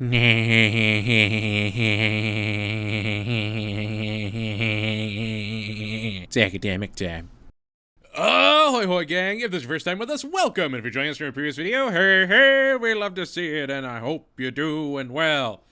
It's academic time. Oh, hoy hoy gang, if this is your first time with us, welcome, and if you're joining us from a previous video, hey, we love to see it, and I hope you're doing well.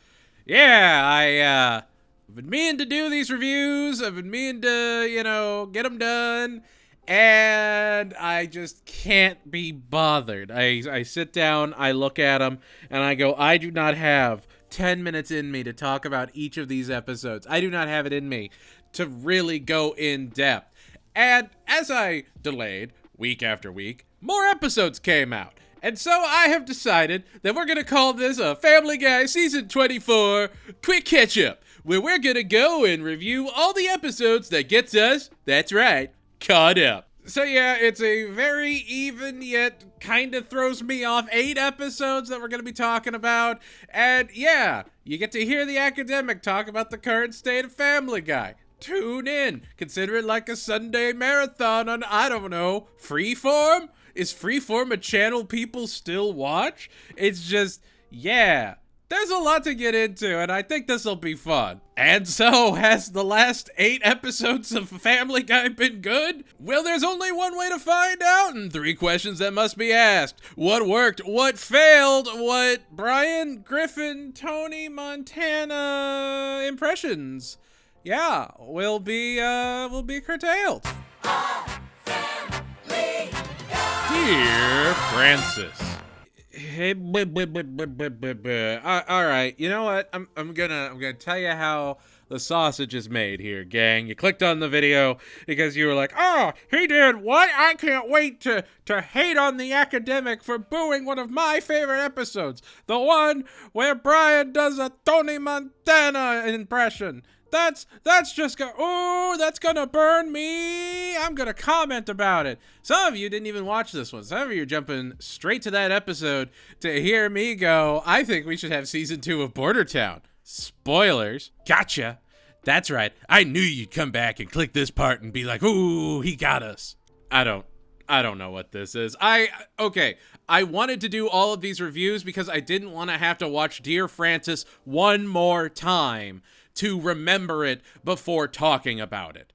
Yeah, I've been meaning to do these reviews, I've been meaning to, get them done, and I just can't be bothered. I sit down, I look at them, and I go, I do not have 10 minutes in me to talk about each of these episodes. I do not have it in me to really go in depth. And as I delayed week after week, more episodes came out. And so I have decided that we're going to call this a Familyguy Season 24 Quick Catch-Up, where we're going to go and review all the episodes that gets us, that's right, caught up. So yeah, it's a very even yet kind of throws me off 8 episodes that we're going to be talking about. And yeah, you get to hear the academic talk about the current state of Family Guy. Tune in. Consider it like a Sunday marathon on, I don't know, Freeform? Is Freeform a channel people still watch? It's just, yeah. There's a lot to get into, and I think this will be fun. And so, has the last 8 episodes of Family Guy been good? Well, there's only one way to find out, and 3 questions that must be asked. What worked? What failed? What Brian, Griffin, Phony Montana impressions? Yeah, will be curtailed. Dear Francis. Hey, all right. You know what? I'm gonna tell you how the sausage is made here, gang. You clicked on the video because you were like, "Oh, he did what? I can't wait to hate on the academic for booing one of my favorite episodes, the one where Brian does a Phony Montana impression." That's just that's gonna burn me. I'm gonna comment about it. Some of you didn't even watch this one. Some of you are jumping straight to that episode to hear me go, I think we should have season 2 of Border Town. Spoilers. Gotcha. That's right. I knew you'd come back and click this part and be like, ooh, he got us. I don't know what this is. I wanted to do all of these reviews because I didn't want to have to watch Dear Francis one more time to remember it before talking about it.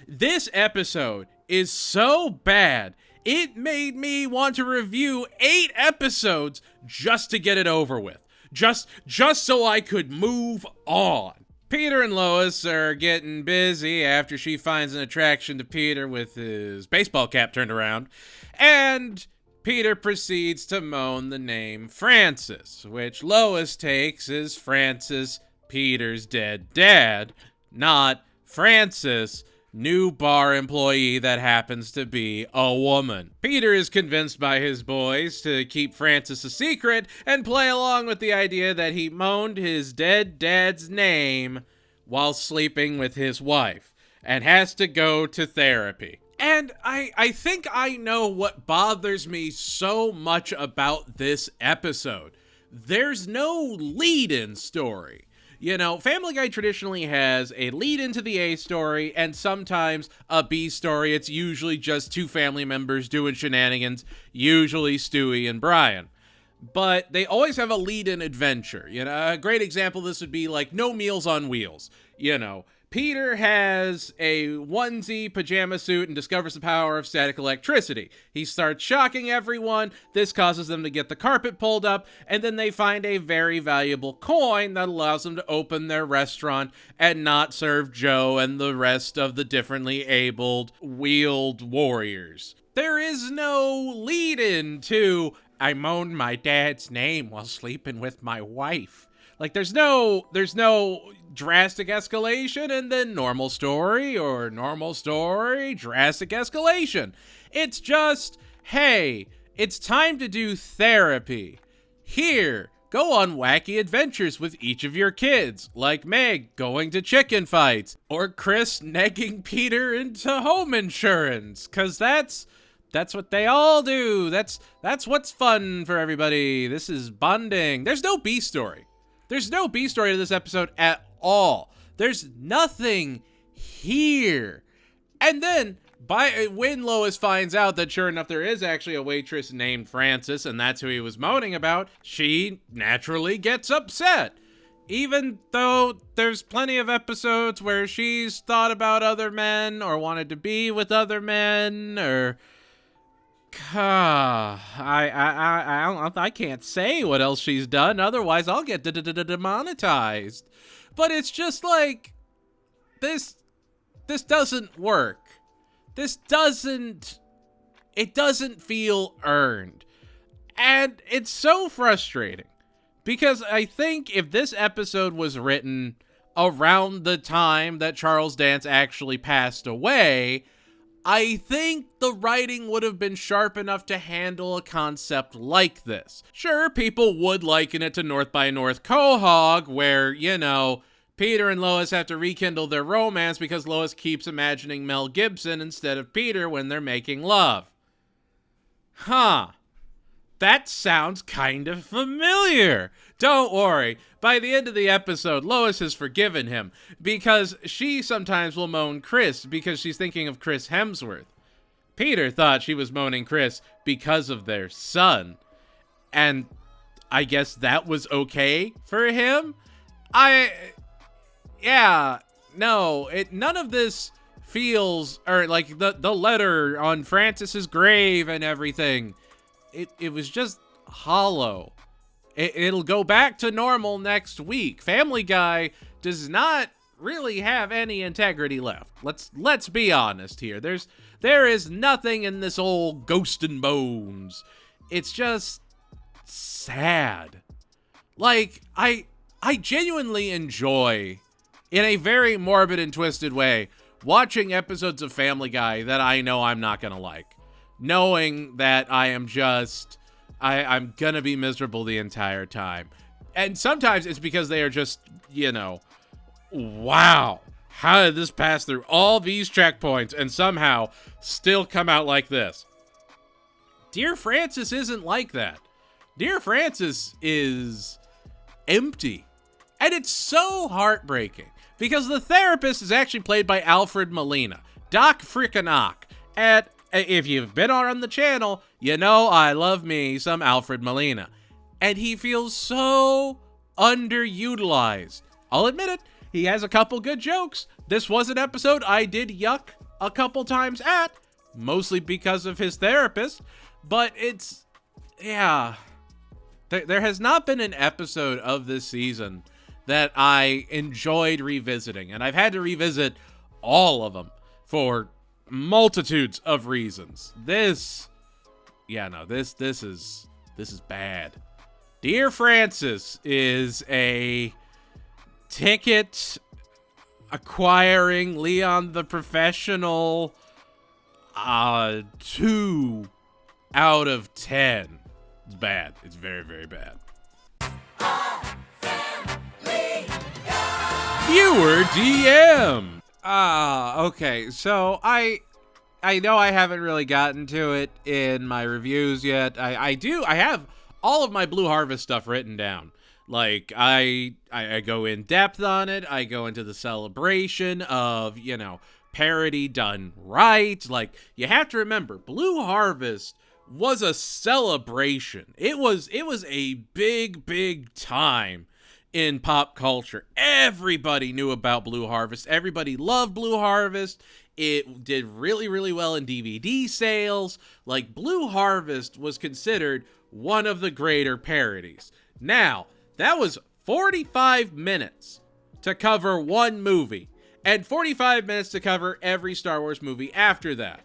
This episode is so bad, it made me want to review 8 episodes just to get it over with. Just so I could move on. Peter and Lois are getting busy after she finds an attraction to Peter with his baseball cap turned around, and Peter proceeds to moan the name Francis, which Lois takes as Francis, Peter's dead dad, not Francis, new bar employee that happens to be a woman. Peter is convinced by his boys to keep Francis a secret and play along with the idea that he moaned his dead dad's name while sleeping with his wife and has to go to therapy. And I think I know what bothers me so much about this episode. There's no lead-in story. You know, Family Guy traditionally has a lead into the A story and sometimes a B story. It's usually just 2 family members doing shenanigans, usually Stewie and Brian. But they always have a lead-in adventure. You know, a great example of this would be like No Meals on Wheels. You know, Peter has a onesie pajama suit and discovers the power of static electricity. He starts shocking everyone. This causes them to get the carpet pulled up, and then they find a very valuable coin that allows them to open their restaurant and not serve Joe and the rest of the differently abled wheeled warriors. There is no lead-in to, I moaned my dad's name while sleeping with my wife. Like, there's no drastic escalation and then normal story, or normal story, drastic escalation. It's just, hey, it's time to do therapy. Here, go on wacky adventures with each of your kids, like Meg going to chicken fights, or Chris negging Peter into home insurance, 'cause that's what they all do. That's what's fun for everybody. This is bonding. There's no B story. There's no B story to this episode at all. There's nothing here. And then When Lois finds out that sure enough there is actually a waitress named Frances and that's who he was moaning about, she naturally gets upset. Even though there's plenty of episodes where she's thought about other men or wanted to be with other men, or I can't say what else she's done, otherwise I'll get demonetized. But it's just like this doesn't work. It doesn't feel earned. And it's so frustrating because I think if this episode was written around the time that Charles Dance actually passed away, I think the writing would have been sharp enough to handle a concept like this. Sure, people would liken it to North by North Quahog, where, Peter and Lois have to rekindle their romance because Lois keeps imagining Mel Gibson instead of Peter when they're making love. Huh. That sounds kind of familiar. Don't worry. By the end of the episode, Lois has forgiven him because she sometimes will moan Chris because she's thinking of Chris Hemsworth. Peter thought she was moaning Chris because of their son. And I guess that was okay for him? None of this feels, or like the letter on Frances's grave and everything, it was just hollow. It'll go back to normal next week. Family Guy does not really have any integrity left. Let's be honest here. There is nothing in this old Ghost and Bones. It's just sad. Like, I genuinely enjoy, in a very morbid and twisted way, watching episodes of Family Guy that I know I'm not gonna like. Knowing that I'm gonna be miserable the entire time. And sometimes it's because they are just, wow, how did this pass through all these checkpoints and somehow still come out like this? Dear Frances isn't like that. Dear Frances is empty. And it's so heartbreaking because the therapist is actually played by Alfred Molina, Doc Frickin' Ock. And if you've been on the channel, I love me some Alfred Molina. And he feels so underutilized. I'll admit it, he has a couple good jokes. This was an episode I did yuck a couple times at, mostly because of his therapist. But there has not been an episode of this season that I enjoyed revisiting. And I've had to revisit all of them for multitudes of reasons. This is bad. Dear Frances is a ticket acquiring Leon the Professional 2 out of 10. It's bad. It's very, very bad. Viewer DM. Okay, so I know I haven't really gotten to it in my reviews yet. I have all of my Blue Harvest stuff written down. Like, I go in depth on it. I go into the celebration of, parody done right. Like, you have to remember, Blue Harvest was a celebration. It was a big, big time in pop culture. Everybody knew about Blue Harvest. Everybody loved Blue Harvest. It did really, really well in DVD sales. Like, Blue Harvest was considered one of the greater parodies. Now, that was 45 minutes to cover one movie, and 45 minutes to cover every Star Wars movie after that.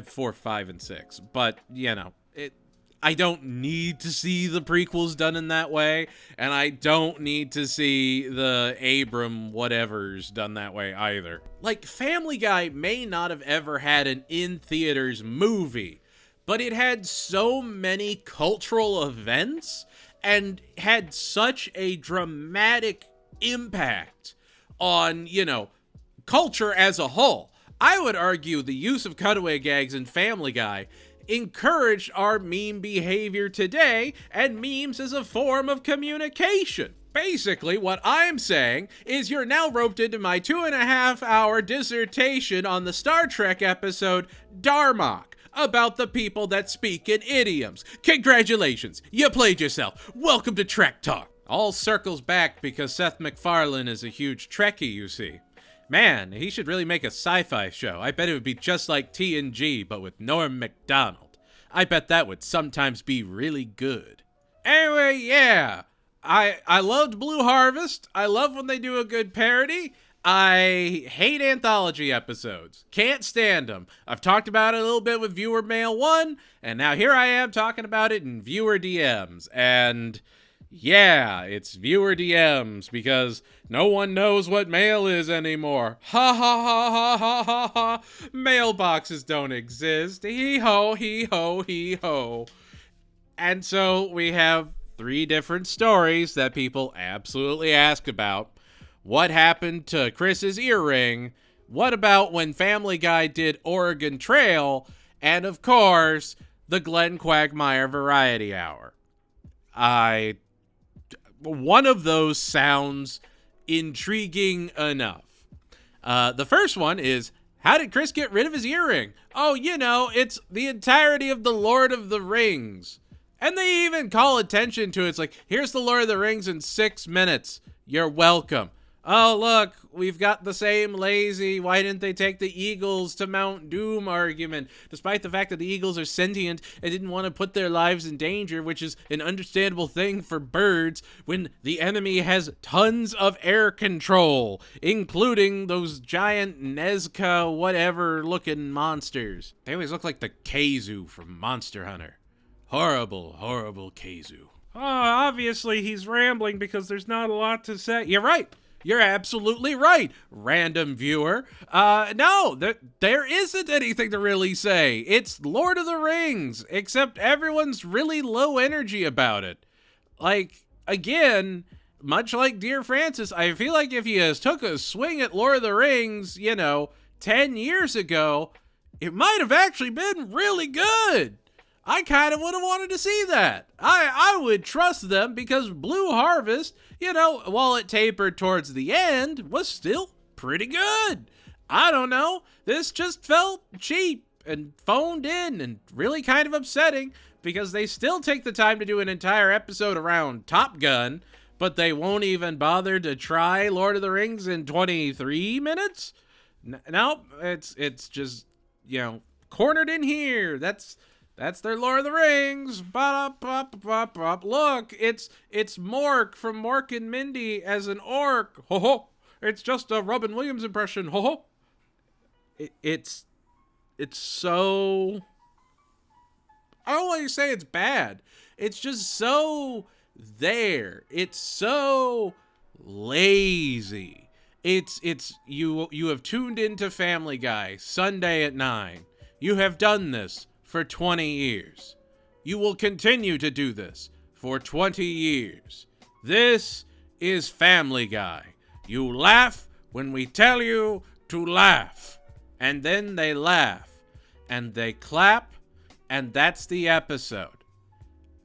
4, 5, and 6. But, I don't need to see the prequels done in that way, and I don't need to see the Abram whatevers done that way either. Like, Family Guy may not have ever had an in-theaters movie, but it had so many cultural events and had such a dramatic impact on, culture as a whole. I would argue the use of cutaway gags in Family Guy encouraged our meme behavior today, and memes as a form of communication. Basically, what I'm saying is you're now roped into my 2.5-hour dissertation on the Star Trek episode Darmok about the people that speak in idioms. Congratulations, you played yourself. Welcome to Trek Talk. All circles back because Seth MacFarlane is a huge Trekkie, you see. Man, he should really make a sci-fi show. I bet it would be just like TNG, but with Norm Macdonald. I bet that would sometimes be really good. Anyway, yeah. I loved Blue Harvest. I love when they do a good parody. I hate anthology episodes. Can't stand them. I've talked about it a little bit with Viewer Mail 1, and now here I am talking about it in Viewer DMs. And yeah, it's Viewer DMs because no one knows what mail is anymore. Ha ha ha ha ha ha ha. Mailboxes don't exist. Hee ho, hee ho, hee ho. And so we have 3 different stories that people absolutely ask about. What happened to Chris's earring? What about when Family Guy did Oregon Trail? And of course, the Glenn Quagmire Variety Hour. One of those sounds intriguing enough. The first one is, how did Chris get rid of his earring? Oh, you know, it's the entirety of the Lord of the Rings. And they even call attention to it. It's like, here's the Lord of the Rings in 6 minutes. You're welcome. Oh, look, we've got the same lazy, why didn't they take the Eagles to Mount Doom argument, despite the fact that the Eagles are sentient and didn't want to put their lives in danger, which is an understandable thing for birds when the enemy has tons of air control, including those giant Nezca whatever-looking monsters. They always look like the Kazu from Monster Hunter. Horrible, horrible Kazu. Oh, obviously he's rambling because there's not a lot to say. You're right. You're absolutely right, random viewer. No, there isn't anything to really say. It's Lord of the Rings, except everyone's really low energy about it. Like, again, much like Dear Francis, I feel like if you took a swing at Lord of the Rings, 10 years ago, it might have actually been really good. I kind of would have wanted to see that. I would trust them because Blue Harvest, while it tapered towards the end, was still pretty good. I don't know. This just felt cheap and phoned in and really kind of upsetting because they still take the time to do an entire episode around Top Gun, but they won't even bother to try Lord of the Rings in 23 minutes? No, it's just, cornered in here. That's their Lord of the Rings. Look, it's Mork from Mork and Mindy as an orc. Ho ho. It's just a Robin Williams impression. Ho ho. It's so, I don't want to say it's bad. It's just so there. It's so lazy. It's you have tuned into Family Guy Sunday at 9. You have done this for 20 years. You will continue to do this for 20 years. This is Family Guy. You laugh when we tell you to laugh. And then they laugh. And they clap. And that's the episode.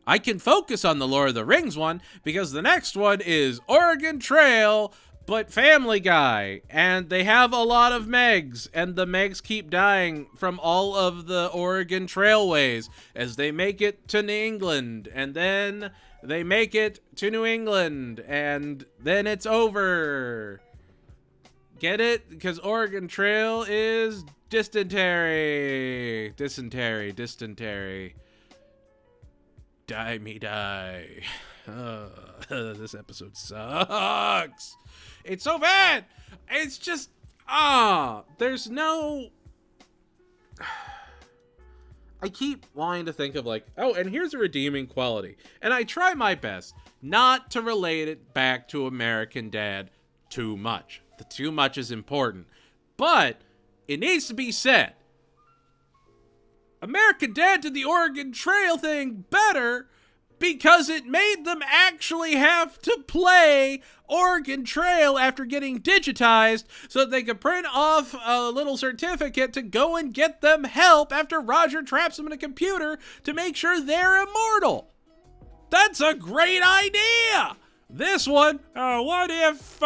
I can focus on the Lord of the Rings one because the next one is Oregon Trail, but Family Guy, and they have a lot of Megs, and the Megs keep dying from all of the Oregon Trailways as they make it to New England, and then they make it to New England, and then it's over. Get it? Because Oregon Trail is dysentery. Dysentery. Die me die. This episode sucks. It's so bad. It's just, there's no, I keep wanting to think of and here's a redeeming quality. And I try my best not to relate it back to American Dad too much. The too much is important. But it needs to be said. American Dad did the Oregon Trail thing better because it made them actually have to play Oregon Trail after getting digitized so that they could print off a little certificate to go and get them help after Roger traps them in a computer to make sure they're immortal. That's a great idea! This one, what if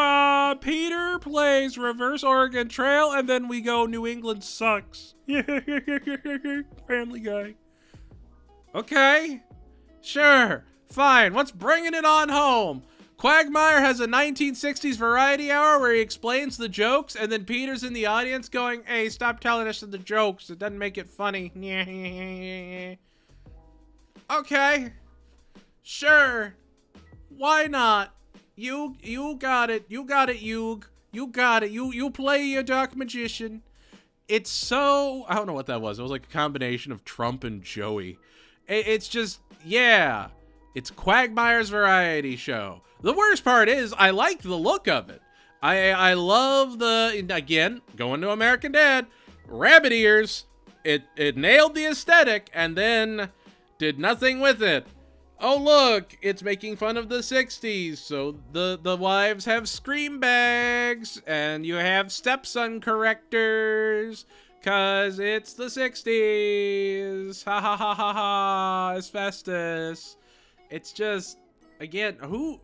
Peter plays Reverse Oregon Trail and then we go New England sucks? Family Guy. Okay, sure, fine. What's bringing it on home? Quagmire has a 1960s variety hour where he explains the jokes, and then Peter's in the audience going, hey, stop telling us the jokes. It doesn't make it funny. Okay, sure. Why not? You got it. You got it, Yug. You got it. You play your dark magician. It's so... I don't know what that was. It was like a combination of Trump and Joey. It's just... Yeah. It's Quagmire's variety show. The worst part is, I like the look of it. I love the... Again, going to American Dad. Rabbit ears. It nailed the aesthetic and then did nothing with it. Oh, look, it's making fun of the 60s, so the wives have scream bags, and you have stepson correctors, cause it's the 60s. Ha ha ha ha ha, asbestos. It's just, again, who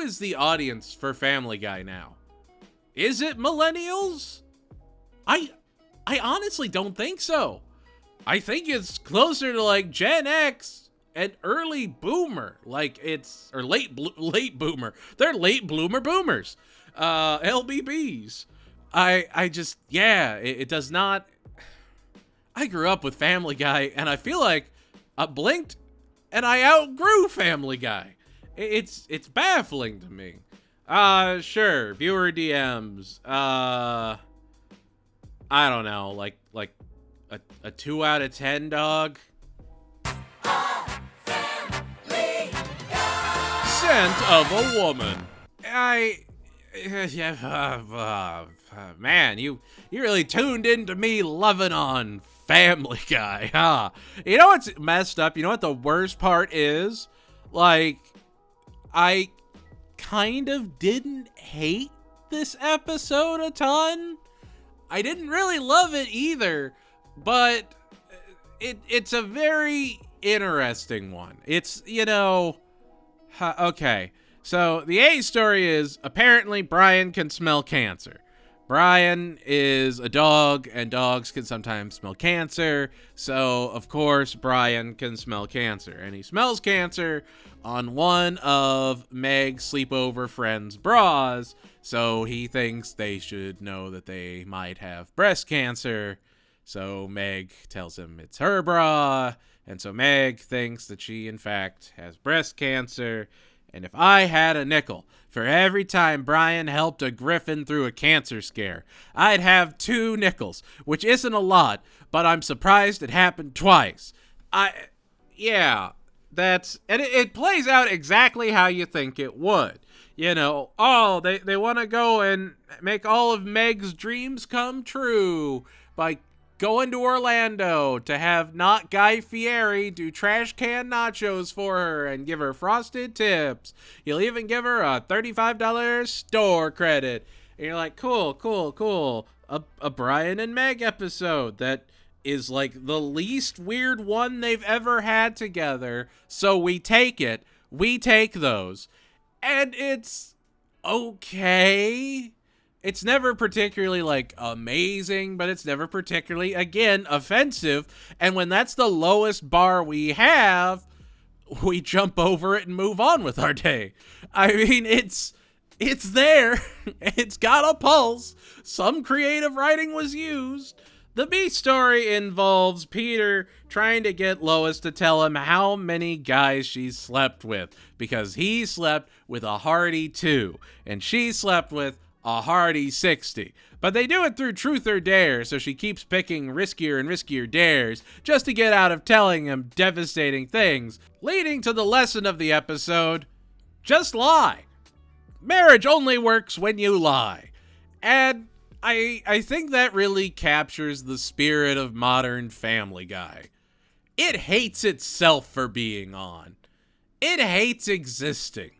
is the audience for Family Guy now? Is it millennials? I honestly don't think so. I think it's closer to like Gen X. An early boomer, like it's, or late boomer. They're late bloomer boomers, LBBs. I just, yeah, it does not. I grew up with Family Guy, and I feel like I blinked, and I outgrew Family Guy. It's baffling to me. Sure, viewer DMs. I don't know, like a 2 out of 10, dog. Scent of a woman. Man, you really tuned into me loving on Family Guy, huh? You know what's messed up? You know what the worst part is? Like, I kind of didn't hate this episode a ton. I didn't really love it either, but it's a very interesting one. It's, you know... Okay, so the A story is apparently Brian can smell cancer. Brian is a dog, and dogs can sometimes smell cancer. So, of course, Brian can smell cancer. And he smells cancer on one of Meg's sleepover friends' bras. So he thinks they should know that they might have breast cancer. So Meg tells him it's her bra. And so Meg thinks that she, in fact, has breast cancer. And if I had a nickel for every time Brian helped a griffin through a cancer scare, I'd have 2 nickels, which isn't a lot, but I'm surprised it happened twice. Yeah, and it plays out exactly how you think it would. You know, oh, they want to go and make all of Meg's dreams come true by going to Orlando to have not Guy Fieri do trash can nachos for her and give her frosted tips. He'll even give her a $35 store credit. And you're like, cool. A Brian and Meg episode that is like the least weird one they've ever had together. So we take it. We take those. And it's okay. It's never particularly, like, amazing, but it's never particularly, again, offensive. And when that's the lowest bar we have, we jump over it and move on with our day. I mean, it's there. It's got a pulse. Some creative writing was used. The B story involves Peter trying to get Lois to tell him how many guys she's slept with, because he slept with a hearty 2, and she slept with a hearty 60. But they do it through truth or dare, so she keeps picking riskier and riskier dares just to get out of telling him devastating things, leading to the lesson of the episode: just lie. Marriage only works when you lie. And I think that really captures the spirit of modern Family Guy. It hates itself for being on. It hates existing.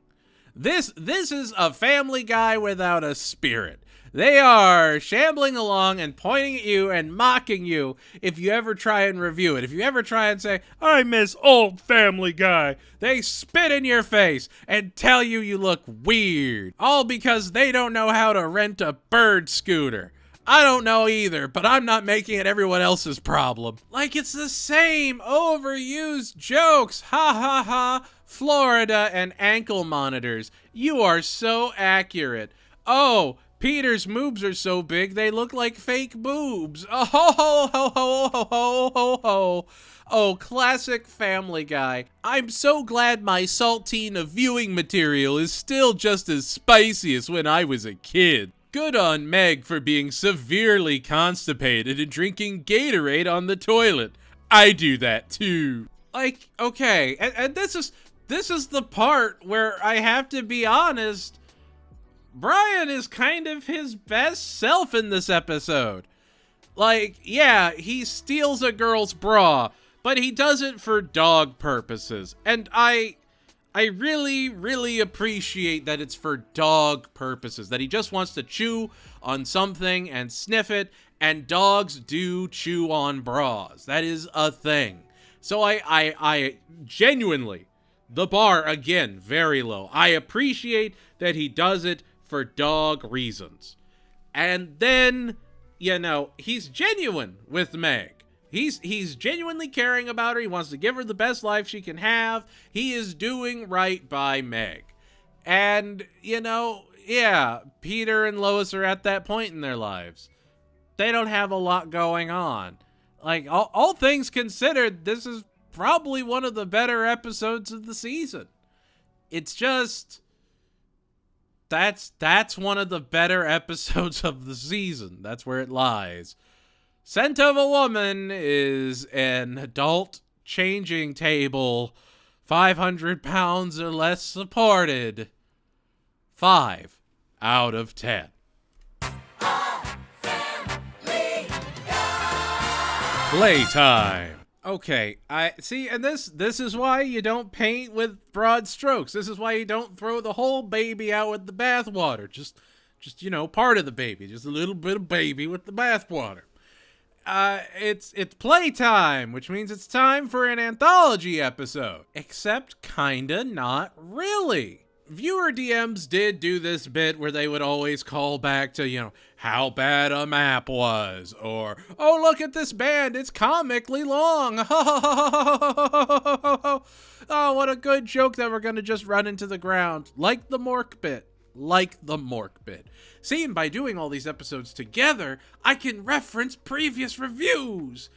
This is a Family Guy without a spirit. They are shambling along and pointing at you and mocking you if you ever try and review it. If you ever try and say, I miss old Family Guy, they spit in your face and tell you you look weird. All because they don't know how to rent a bird scooter. I don't know either, but I'm not making it everyone else's problem. Like, it's the same overused jokes. Ha ha ha. Florida and ankle monitors. You are so accurate. Oh, Peter's moobs are so big they look like fake boobs. Oh, ho, ho, ho, ho, ho, ho, ho, ho. Oh, classic Family Guy. I'm so glad my saltine of viewing material is still just as spicy as when I was a kid. Good on Meg for being severely constipated and drinking Gatorade on the toilet. I do that too. Like, okay, and this is the part where I have to be honest. Brian is kind of his best self in this episode. Like, yeah, he steals a girl's bra, but he does it for dog purposes. And I really, really appreciate that it's for dog purposes, that he just wants to chew on something and sniff it, and dogs do chew on bras. That is a thing. So I genuinely, the bar, again, very low. I appreciate that he does it for dog reasons. And then, you know, he's genuine with Meg. He's genuinely caring about her. He wants to give her the best life she can have. He is doing right by Meg. And, you know, yeah, Peter and Lois are at that point in their lives. They don't have a lot going on. Like, all things considered, this is probably one of the better episodes of the season. It's just, that's one of the better episodes of the season. That's where it lies. Scent of a Woman is an adult changing table, 500 pounds or less supported. 5 out of 10. Playtime. Okay, I see, and this is why you don't paint with broad strokes. This is why you don't throw the whole baby out with the bathwater. Just you know, part of the baby, just a little bit of baby with the bathwater. It's playtime, which means it's time for an anthology episode. Except kinda not really. Viewer DMs did do this bit where they would always call back to, you know, how bad a map was, or, oh, look at this band, it's comically long. Oh, what a good joke that we're gonna just run into the ground. Like the Mork bit. See, and by doing all these episodes together, I can reference previous reviews.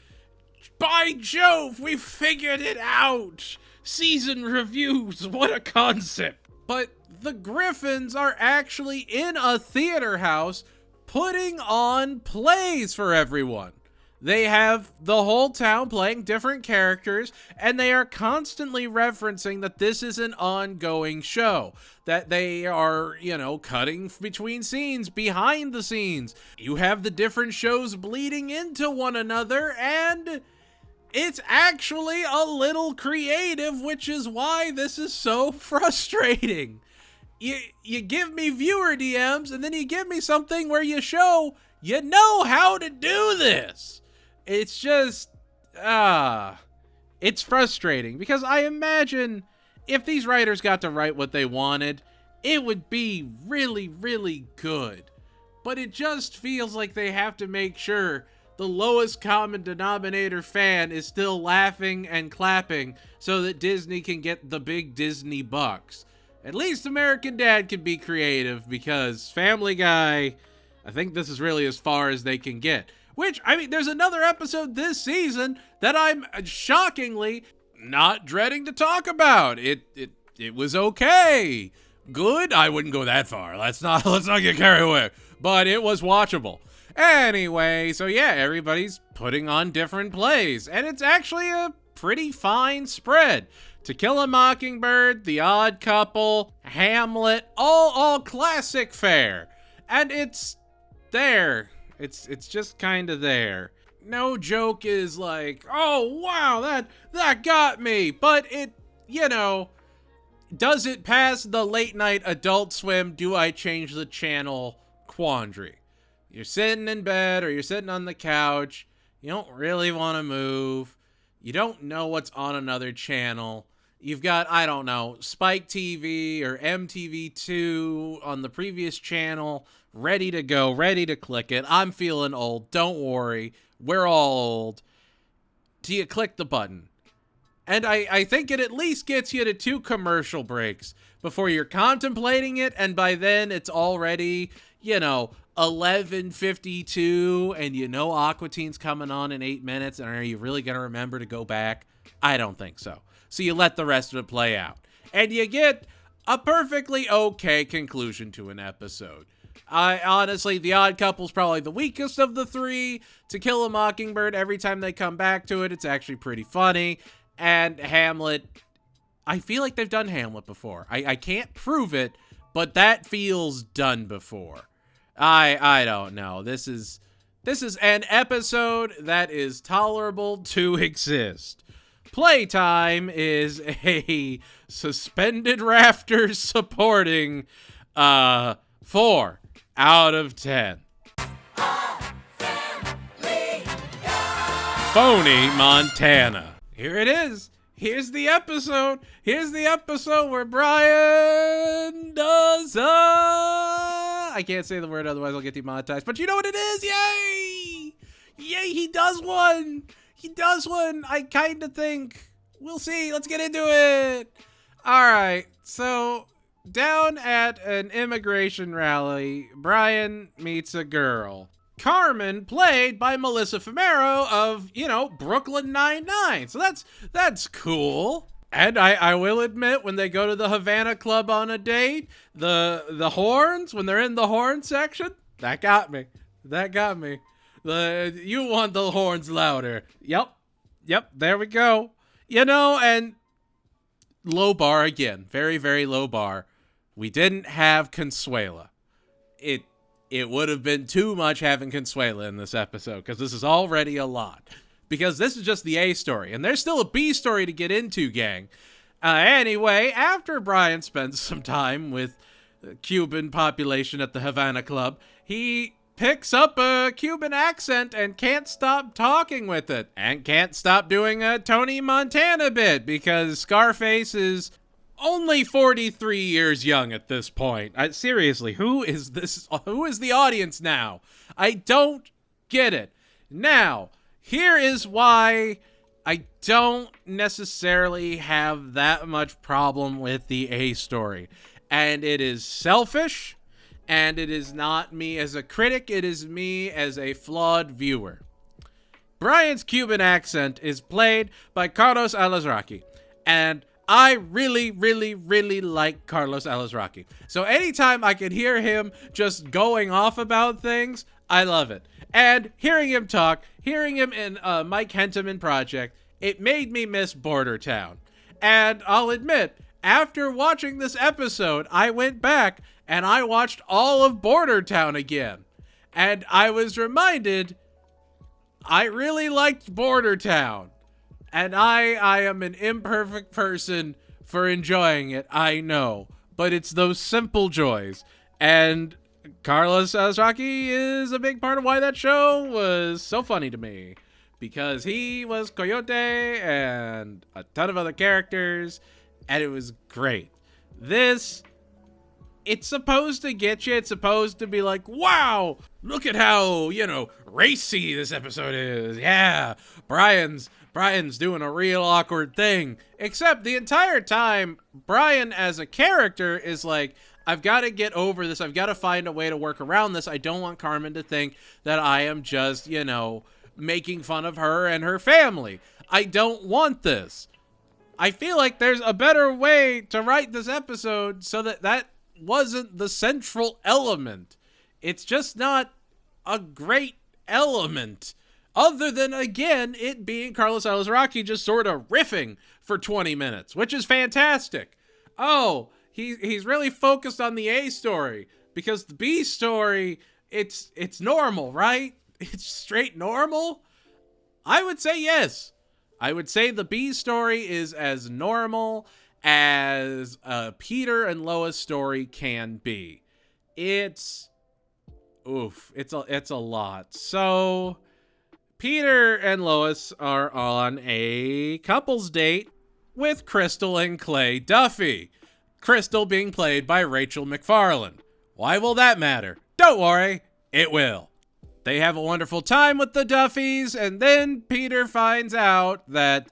By Jove, we figured it out. Season reviews, what a concept. But the Griffins are actually in a theater house putting on plays for everyone. They have the whole town playing different characters, and they are constantly referencing that this is an ongoing show, that they are, you know, cutting between scenes, behind the scenes. You have the different shows bleeding into one another, and it's actually a little creative, which is why this is so frustrating. You give me viewer DMs, and then you give me something where you show you know how to do this. It's just, it's frustrating, because I imagine if these writers got to write what they wanted, it would be really, really good. But it just feels like they have to make sure the lowest common denominator fan is still laughing and clapping so that Disney can get the big Disney bucks. At least American Dad can be creative, because Family Guy, I think this is really as far as they can get. Which, I mean, there's another episode this season that I'm shockingly not dreading to talk about. It was okay. Good? I wouldn't go that far. Let's not get carried away. But it was watchable. Anyway, so yeah, everybody's putting on different plays, and it's actually a pretty fine spread. To Kill a Mockingbird, The Odd Couple, Hamlet, all classic fare. And it's there. It's just kind of there. No joke is like, oh wow, that got me. But it, you know, does it pass the late night Adult Swim, do I change the channel quandary? You're sitting in bed or you're sitting on the couch. You don't really want to move. You don't know what's on another channel. You've got, I don't know, Spike TV or MTV2 on the previous channel, ready to go, ready to click it. I'm feeling old. Don't worry. We're all old. Do you click the button? And I think it at least gets you to 2 commercial breaks before you're contemplating it, and by then it's already, 11:52, and Aqua Teen's coming on in 8 minutes, and are you really going to remember to go back? I don't think so. So you let the rest of it play out. And you get a perfectly okay conclusion to an episode. Honestly, The Odd Couple's probably the weakest of the 3. To Kill a Mockingbird, every time they come back to it, it's actually pretty funny. And Hamlet, I feel like they've done Hamlet before. I can't prove it, but that feels done before. I don't know. This is an episode that is tolerable to exist. Playtime is a suspended rafters supporting 4 out of 10. Phony Montana. Here it is. Here's the episode. Here's the episode where Brian does I can't say the word, otherwise I'll get demonetized. But you know what it is? Yay! Yay, he does one. He does one. I kind of think. We'll see. Let's get into it. All right. So, down at an immigration rally, Brian meets a girl. Carmen, played by Melissa Fumero of, Brooklyn Nine-Nine. So that's cool. And I will admit, when they go to the Havana Club on a date, the horns, when they're in the horn section, that got me. That got me. You want the horns louder. Yep, there we go. And low bar again. Very, very low bar. We didn't have Consuela. It would have been too much having Consuela in this episode, because this is already a lot. Because this is just the A story, and there's still a B story to get into, gang. Anyway, after Brian spends some time with the Cuban population at the Havana Club, he picks up a Cuban accent and can't stop talking with it. And can't stop doing a Tony Montana bit, because Scarface is only 43 years young at this point. Seriously, who is this? Who is the audience now? I don't get it. Now, here is why I don't necessarily have that much problem with the A story. And it is selfish, and it is not me as a critic, it is me as a flawed viewer. Brian's Cuban accent is played by Carlos Alazraqui, and I really, really, really like Carlos Alazraqui. So anytime I can hear him just going off about things, I love it. And hearing him talk, hearing him in Mike Henteman Project, it made me miss Border Town. And I'll admit, after watching this episode, I went back and I watched all of Border Town again. And I was reminded, I really liked Border Town. And I am an imperfect person for enjoying it, I know. But it's those simple joys. And Carlos Alazraqui is a big part of why that show was so funny to me. Because he was Coyote and a ton of other characters. And it was great. This, it's supposed to get you. It's supposed to be like, wow, look at how, racy this episode is. Yeah, Brian's doing a real awkward thing. Except the entire time, Brian as a character is like, I've got to get over this. I've got to find a way to work around this. I don't want Carmen to think that I am just, making fun of her and her family. I don't want this. I feel like there's a better way to write this episode so that wasn't the central element. It's just not a great element. Other than, again, it being Carlos Alazraqui just sort of riffing for 20 minutes, which is fantastic. Oh, he's really focused on the A story, because the B story, it's normal, right? It's straight normal? I would say yes. I would say the B story is as normal as a Peter and Lois story can be. It's a lot. So Peter and Lois are on a couple's date with Crystal and Clay Duffy. Crystal being played by Rachel McFarlane. Why will that matter? Don't worry, it will. They have a wonderful time with the Duffys, and then Peter finds out that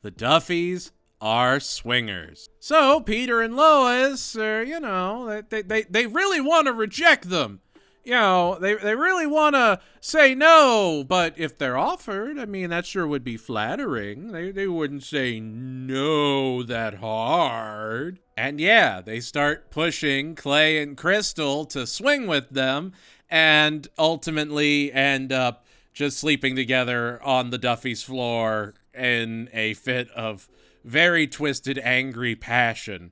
the Duffys are swingers. So Peter and Lois are, they really want to reject them. They really want to say no, but if they're offered, I mean, that sure would be flattering. They wouldn't say no that hard. And yeah, they start pushing Clay and Crystal to swing with them and ultimately end up just sleeping together on the Duffy's floor in a fit of very twisted, angry passion.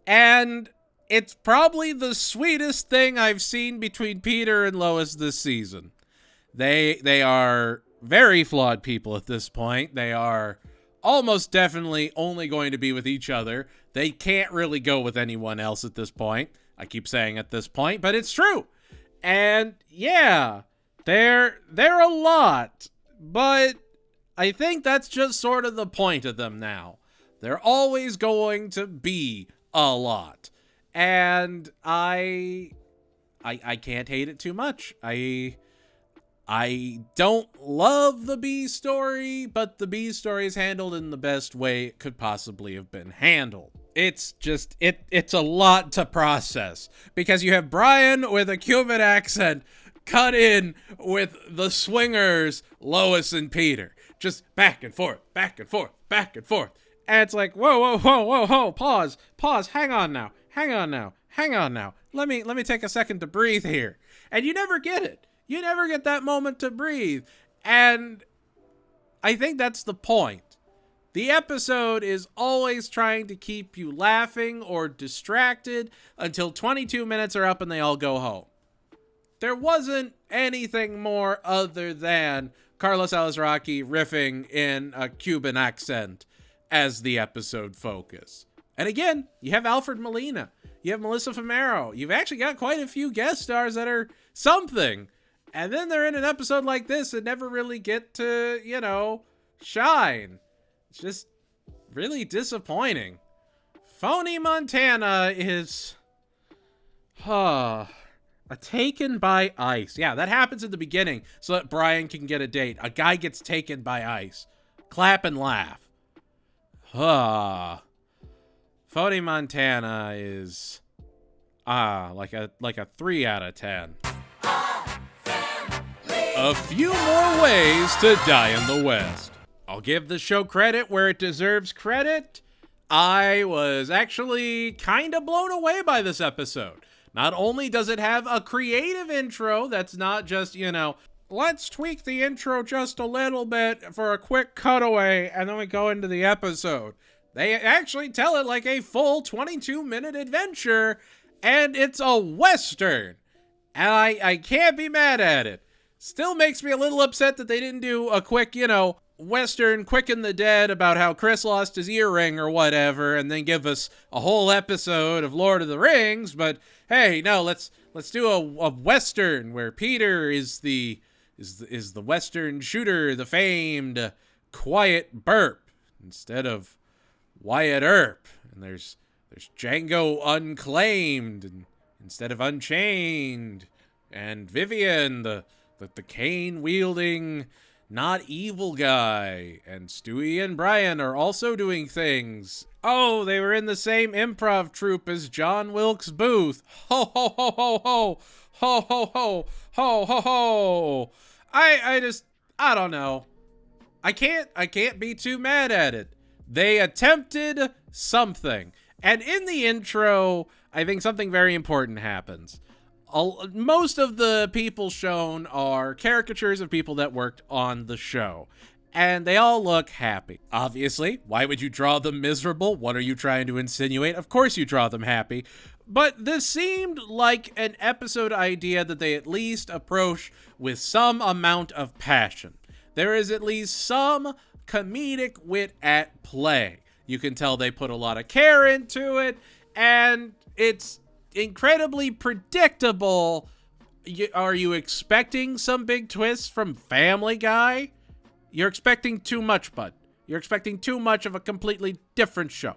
And it's probably the sweetest thing I've seen between Peter and Lois this season. They are very flawed people at this point. They are almost definitely only going to be with each other. They can't really go with anyone else at this point. I keep saying at this point, but it's true. And yeah, they're a lot, but I think that's just sort of the point of them now. They're always going to be a lot. And I can't hate it too much. I don't love the B story, but the B story is handled in the best way it could possibly have been handled. It's just, it's a lot to process because you have Brian with a Cuban accent cut in with the swingers, Lois and Peter, just back and forth, back and forth, back and forth. And it's like, whoa, pause, hang on now. Let me take a second to breathe here. And you never get it. You never get that moment to breathe. And I think that's the point. The episode is always trying to keep you laughing or distracted until 22 minutes are up and they all go home. There wasn't anything more other than Carlos Alazraqui riffing in a Cuban accent as the episode focus. And again, you have Alfred Molina. You have Melissa Fumero. You've actually got quite a few guest stars that are something. And then they're in an episode like this and never really get to, shine. It's just really disappointing. Phony Montana is a taken by ice. Yeah, that happens in the beginning so that Brian can get a date. A guy gets taken by ice. Clap and laugh. Phony Montana is like a 3 out of 10. A few more ways to die in the West. I'll give the show credit where it deserves credit. I was actually kind of blown away by this episode. Not only does it have a creative intro that's not just, let's tweak the intro just a little bit for a quick cutaway and then we go into the episode. They actually tell it like a full 22-minute adventure, and it's a Western. And I can't be mad at it. Still makes me a little upset that they didn't do a quick, Western Quick and the Dead about how Chris lost his earring or whatever, and then give us a whole episode of Lord of the Rings. But hey, no, let's do a Western where Peter is the Western shooter, the famed Quiet Burp, instead of Wyatt Earp. And there's Django Unclaimed instead of Unchained, and Vivian, the cane-wielding, not evil guy, and Stewie and Brian are also doing things. Oh, they were in the same improv troupe as John Wilkes Booth. Ho, ho, ho, ho, ho. Ho, ho, ho. Ho, ho, ho. I don't know. I can't be too mad at it. They attempted something. And in the intro, I think something very important happens. Most of the people shown are caricatures of people that worked on the show, and they all look happy. Obviously, why would you draw them miserable? What are you trying to insinuate? Of course you draw them happy. But this seemed like an episode idea that they at least approach with some amount of passion. There is at least some comedic wit at play. You can tell they put a lot of care into it, and it's incredibly predictable. Are you expecting some big twists from Family Guy? You're expecting too much, bud. You're expecting too much of a completely different show.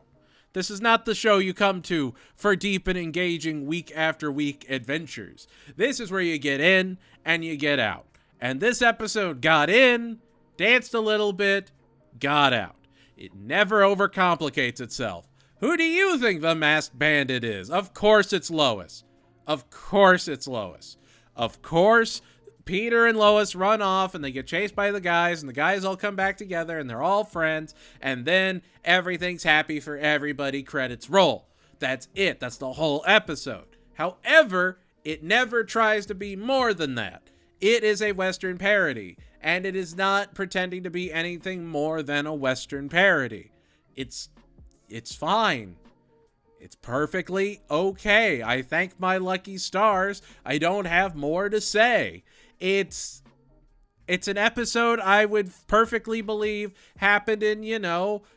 This is not the show you come to for deep and engaging week after week adventures. This is where you get in and you get out. And this episode got in, danced a little bit, got out. It never overcomplicates itself. Who do you think the masked bandit is? Of course it's Lois. Of course it's Lois. Of course, Peter and Lois run off and they get chased by the guys, and the guys all come back together and they're all friends, and then everything's happy for everybody, credits roll. That's it. That's the whole episode. However, it never tries to be more than that. It is a Western parody, and it is not pretending to be anything more than a Western parody. It's fine. It's perfectly okay. I thank my lucky stars. I don't have more to say. It's an episode I would perfectly believe happened in,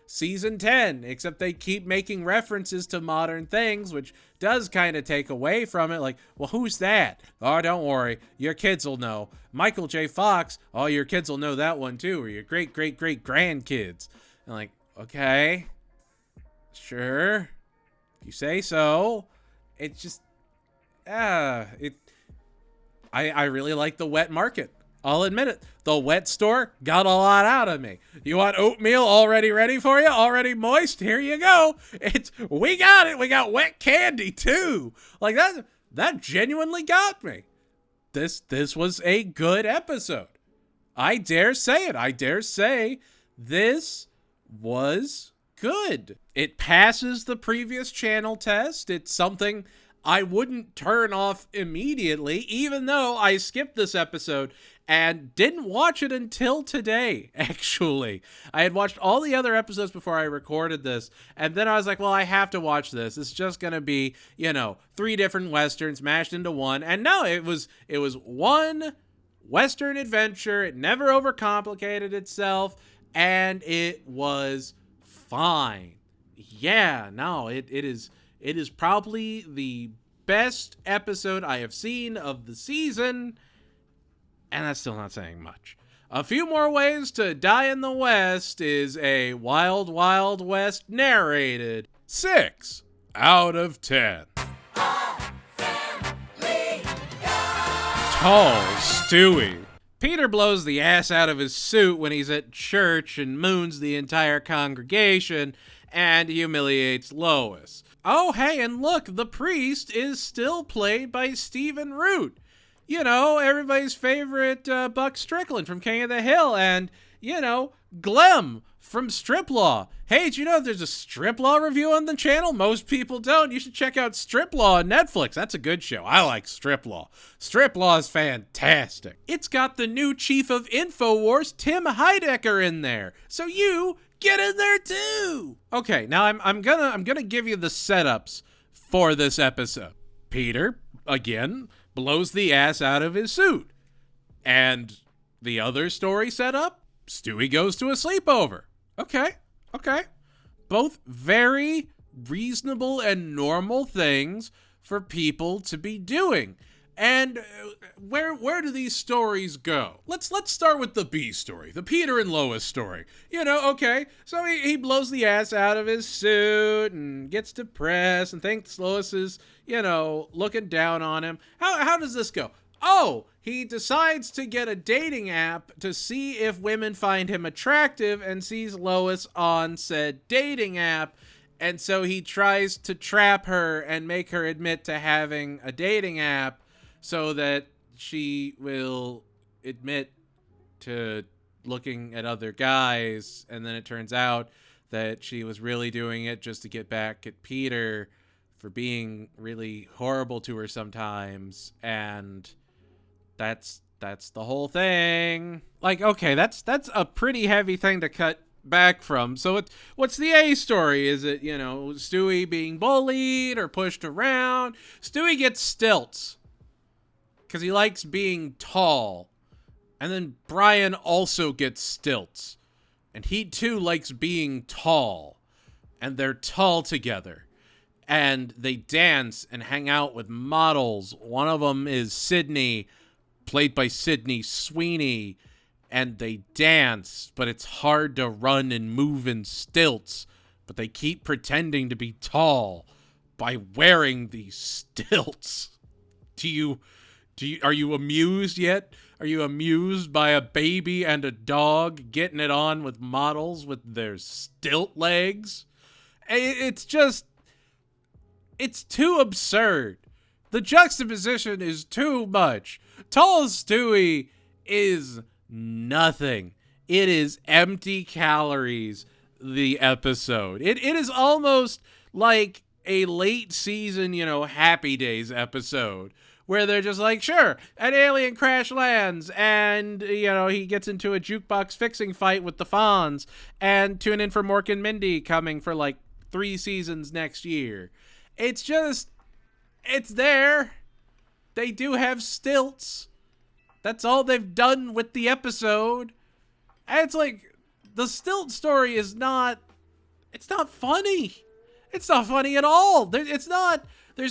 season 10, except they keep making references to modern things, which does kind of take away from it. Like, well, who's that? Oh, don't worry. Your kids will know. Michael J. Fox. Oh, your kids will know that one too, or your great-great-great-grandkids. And like, okay, sure. You say so. It's just, I really like the wet market. I'll admit it. The wet store got a lot out of me. You want oatmeal already ready for you? Already moist? Here you go. We got it. We got wet candy too. Like that genuinely got me. This was a good episode. I dare say it. I dare say this was good. It passes the previous channel test. It's something I wouldn't turn off immediately, even though I skipped this episode and didn't watch it until today, actually. I had watched all the other episodes before I recorded this, and then I was like, well, I have to watch this. It's just going to be, 3 different Westerns mashed into one. And no, it was one Western adventure. It never overcomplicated itself, and it was fine. Yeah, no, it is probably the best episode I have seen of the season, and that's still not saying much. A Few More Ways to Die in the West is a Wild Wild West narrated 6 out of 10. Tall Stewie. Peter blows the ass out of his suit when he's at church and moons the entire congregation and humiliates Lois. Oh, hey, and look, the priest is still played by Stephen Root. Everybody's favorite Buck Strickland from King of the Hill, and, Glem from Strip Law. Hey, did you know there's a Strip Law review on the channel? Most people don't. You should check out Strip Law on Netflix. That's a good show. I like Strip Law. Strip Law is fantastic. It's got the new chief of InfoWars, Tim Heidecker, in there. So you get in there too. Okay, now I'm gonna give you the setups for this episode. Peter, again, blows the ass out of his suit. And the other story setup, Stewie goes to a sleepover. Okay. Both very reasonable and normal things for people to be doing. And where do these stories go? Let's start with the B story, the Peter and Lois story. Okay, so he blows the ass out of his suit and gets depressed and thinks Lois is, looking down on him. How does this go? Oh, he decides to get a dating app to see if women find him attractive and sees Lois on said dating app. And so he tries to trap her and make her admit to having a dating app so that she will admit to looking at other guys. And then it turns out that she was really doing it just to get back at Peter for being really horrible to her sometimes. And that's the whole thing. Like, okay, that's a pretty heavy thing to cut back from. So what's the A story? Is it, Stewie being bullied or pushed around? Stewie gets stilts because he likes being tall. And then Brian also gets stilts. And he too likes being tall. and they're tall together. And they dance and hang out with models. One of them is Sydney, played by Sydney Sweeney. And they dance, but it's hard to run and move in stilts. But they keep pretending to be tall by wearing these stilts. Are you amused yet? Are you amused by a baby and a dog getting it on with models with their stilt legs? It's too absurd. The juxtaposition is too much. Tall Stewie is nothing. It is empty calories, the episode. It is almost like a late season, Happy Days episode, where they're just like, sure, an alien crash lands, and, he gets into a jukebox fixing fight with the Fonz, and tune in for Mork and Mindy coming for, 3 seasons next year. It's there. They do have stilts. That's all they've done with the episode. And it's like, the stilt story is not funny. It's not funny at all. There's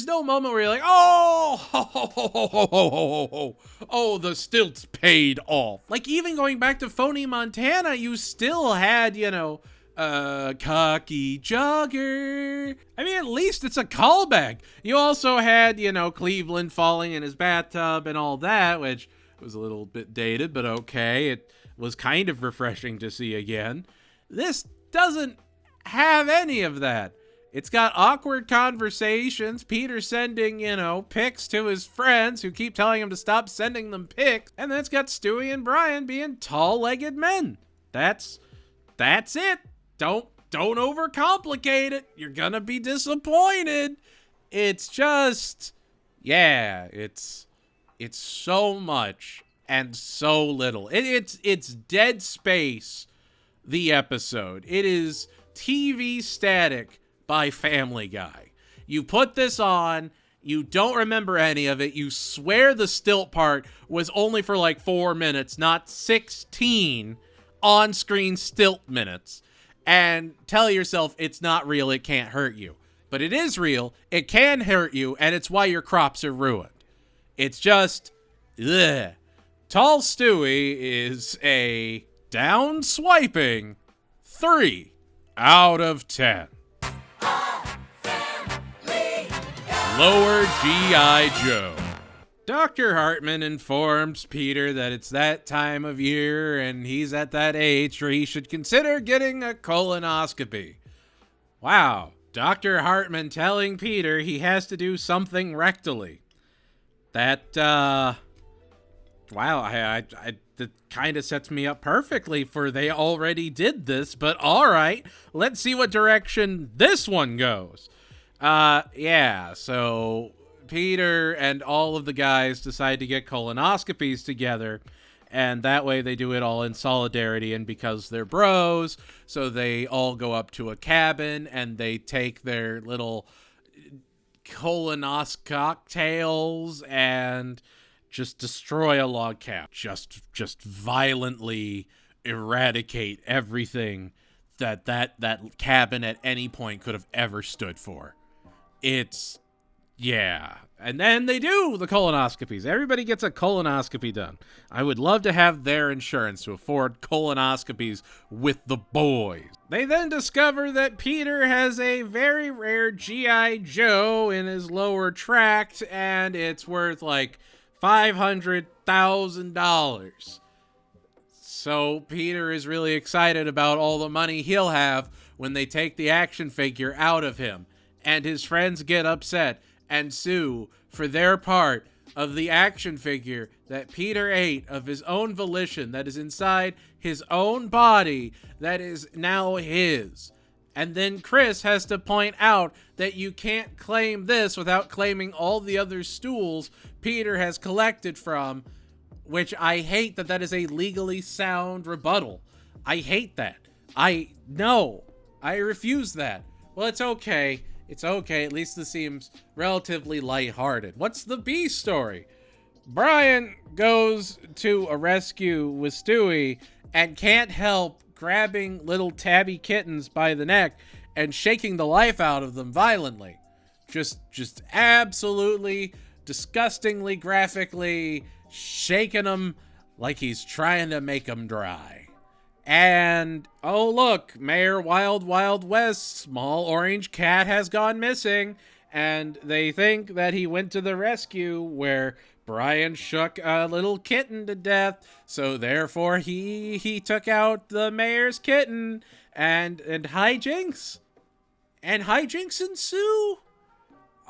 no moment where you're like, oh, the stilts paid off. Even going back to Phony Montana, you still had, cocky jogger. I mean, at least it's a callback. You also had, Cleveland falling in his bathtub and all that, which was a little bit dated, but okay. It was kind of refreshing to see again. This doesn't have any of that. It's got awkward conversations, Peter sending, pics to his friends who keep telling him to stop sending them pics, and then it's got Stewie and Brian being tall-legged men. That's it. Don't overcomplicate it. You're gonna be disappointed. It's just, it's so much and so little. It's dead space, the episode. It is TV static by Family Guy. You put this on, you don't remember any of it, you swear the stilt part was only for 4 minutes, not 16 on-screen stilt minutes, and tell yourself it's not real, it can't hurt you. But it is real, it can hurt you, and it's why your crops are ruined. It's just, ugh. Tall Stewie is a down-swiping 3 out of 10. Lower G.I. Joe. Dr. Hartman informs Peter that it's that time of year and he's at that age where he should consider getting a colonoscopy. Wow, Dr. Hartman telling Peter he has to do something rectally. That, wow, that kind of sets me up perfectly for they already did this, but alright, let's see what direction this one goes. So Peter and all of the guys decide to get colonoscopies together, and that way they do it all in solidarity, and because they're bros, so they all go up to a cabin and they take their little colonoscopy cocktails and just destroy a log cabin. Just violently eradicate everything that cabin at any point could have ever stood for. And then they do the colonoscopies. Everybody gets a colonoscopy done. I would love to have their insurance to afford colonoscopies with the boys. They then discover that Peter has a very rare G.I. Joe in his lower tract, and it's worth $500,000. So Peter is really excited about all the money he'll have when they take the action figure out of him. And his friends get upset and sue for their part of the action figure that Peter ate of his own volition, that is inside his own body, that is now his. And then Chris has to point out that you can't claim this without claiming all the other stools Peter has collected from, which I hate that is a legally sound rebuttal. I hate that. I refuse that. Well, it's okay. It's okay, at least this seems relatively lighthearted. What's the B story? Brian goes to a rescue with Stewie and can't help grabbing little tabby kittens by the neck and shaking the life out of them violently. Just absolutely, disgustingly, graphically shaking them like he's trying to make them dry. And, oh look, Mayor Wild Wild West's small orange cat has gone missing, and they think that he went to the rescue where Brian shook a little kitten to death, so therefore he took out the mayor's kitten, and hijinks. And hijinks ensue.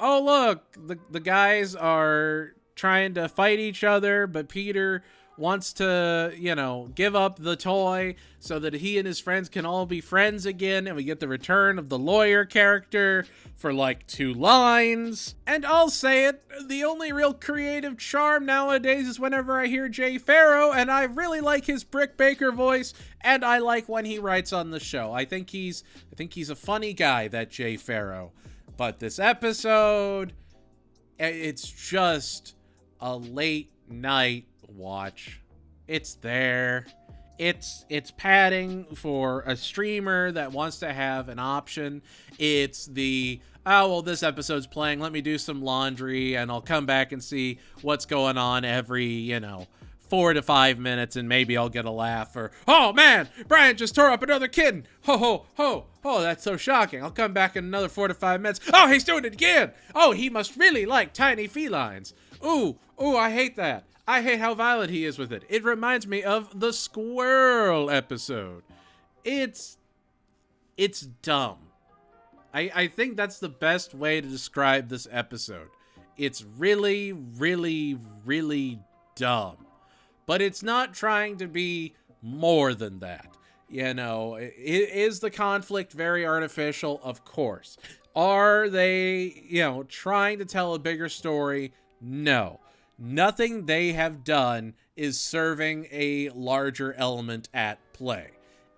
Oh look, the guys are trying to fight each other, but Peter wants to, give up the toy so that he and his friends can all be friends again, and we get the return of the lawyer character for like 2 lines. And I'll say it, the only real creative charm nowadays is whenever I hear Jay Farrow, and I really like his Brick Baker voice, and I like when he writes on the show. I think he's a funny guy, that Jay Farrow. But this episode, it's just a late night watch. It's there. It's padding for a streamer that wants to have an option. It's the, this episode's playing, let me do some laundry and I'll come back and see what's going on every, 4 to 5 minutes, and maybe I'll get a laugh. Or, oh man, Brian just tore up another kitten. Ho, ho, ho. Oh, that's so shocking. I'll come back in another 4 to 5 minutes. Oh, he's doing it again. Oh, he must really like tiny felines. Ooh, I hate that. I hate how violent he is with it. It reminds me of the squirrel episode. It's dumb. I think that's the best way to describe this episode. It's really, really, really dumb. But it's not trying to be more than that. Is the conflict very artificial? Of course. Are they, trying to tell a bigger story? No. Nothing they have done is serving a larger element at play.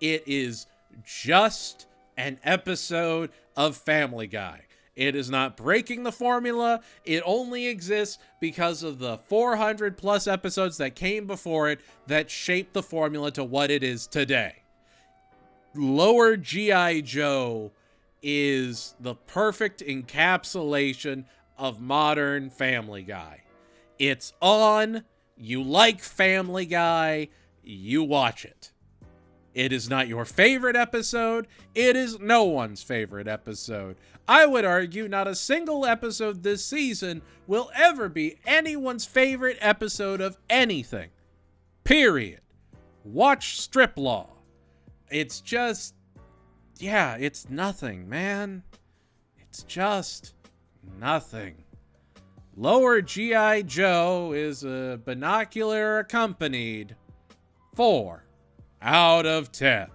It is just an episode of Family Guy. It is not breaking the formula. It only exists because of the 400 plus episodes that came before it that shaped the formula to what it is today. Lower G.I. Joe is the perfect encapsulation of modern Family Guy. It's on, you like Family Guy, you watch it. It is not your favorite episode. It is no one's favorite episode. I would argue not a single episode this season will ever be anyone's favorite episode of anything. Period. Watch Strip Law. It's just, it's nothing, man. It's just nothing. Lower G.I. Joe is a binocular accompanied 4 out of 10.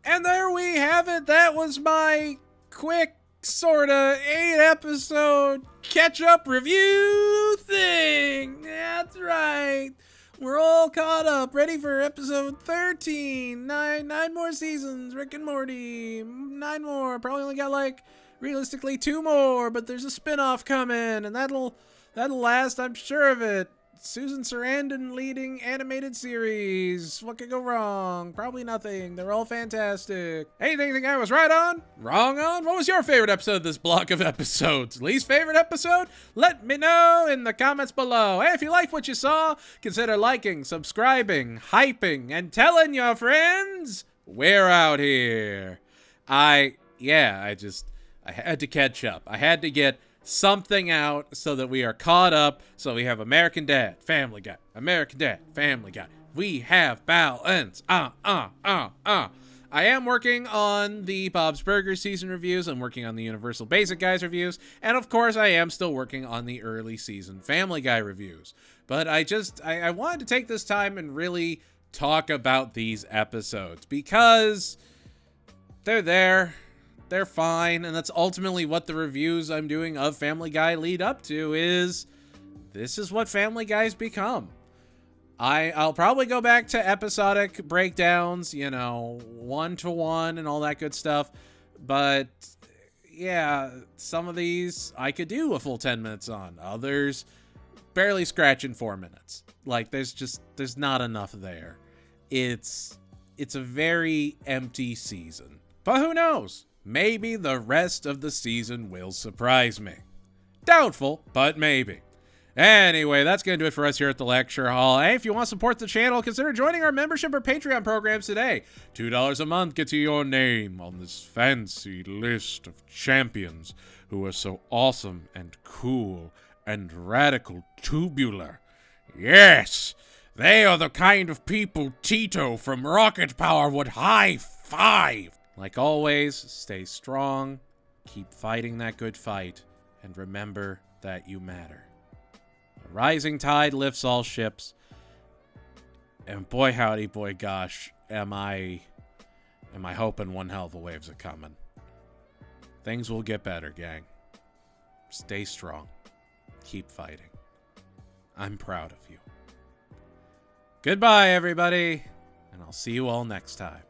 And there we have it. That was my quick, sorta 8-episode catch-up review thing. That's right. We're all caught up, ready for episode 13. Nine more seasons, Rick and Morty. 9 more. Probably only got realistically 2 more, but there's a spinoff coming, and that'll last, I'm sure of it. Susan Sarandon leading animated series. What could go wrong? Probably nothing. They're all fantastic. Anything I was right on? Wrong on? What was your favorite episode of this block of episodes? Least favorite episode? Let me know in the comments below. Hey, if you liked what you saw, consider liking, subscribing, hyping, and telling your friends. We're out here. I had to catch up. I had to get something out so that we are caught up, so we have American Dad, Family Guy, American Dad, Family Guy. We have balance. I am working on the Bob's Burgers season reviews. I'm working on the Universal Basic Guys reviews. And of course, I am still working on the early season Family Guy reviews. But I wanted to take this time and really talk about these episodes because they're there. They're fine, and that's ultimately what the reviews I'm doing of Family Guy lead up to is this is what Family Guy's become. I'll probably go back to episodic breakdowns, 1-to-1 and all that good stuff, but yeah, some of these I could do a full 10 minutes on. Others barely scratching 4 minutes. There's not enough there. it's a very empty season. But who knows? Maybe the rest of the season will surprise me. Doubtful, but maybe. Anyway, that's going to do it for us here at the Lecture Hall. Hey, if you want to support the channel, consider joining our membership or Patreon programs today. $2 a month gets you your name on this fancy list of champions who are so awesome and cool and radical tubular. Yes, they are the kind of people Tito from Rocket Power would high five. Like always, stay strong, keep fighting that good fight, and remember that you matter. A rising tide lifts all ships, and boy howdy, boy gosh, am I hoping one hell of a wave's a coming. Things will get better, gang. Stay strong. Keep fighting. I'm proud of you. Goodbye, everybody, and I'll see you all next time.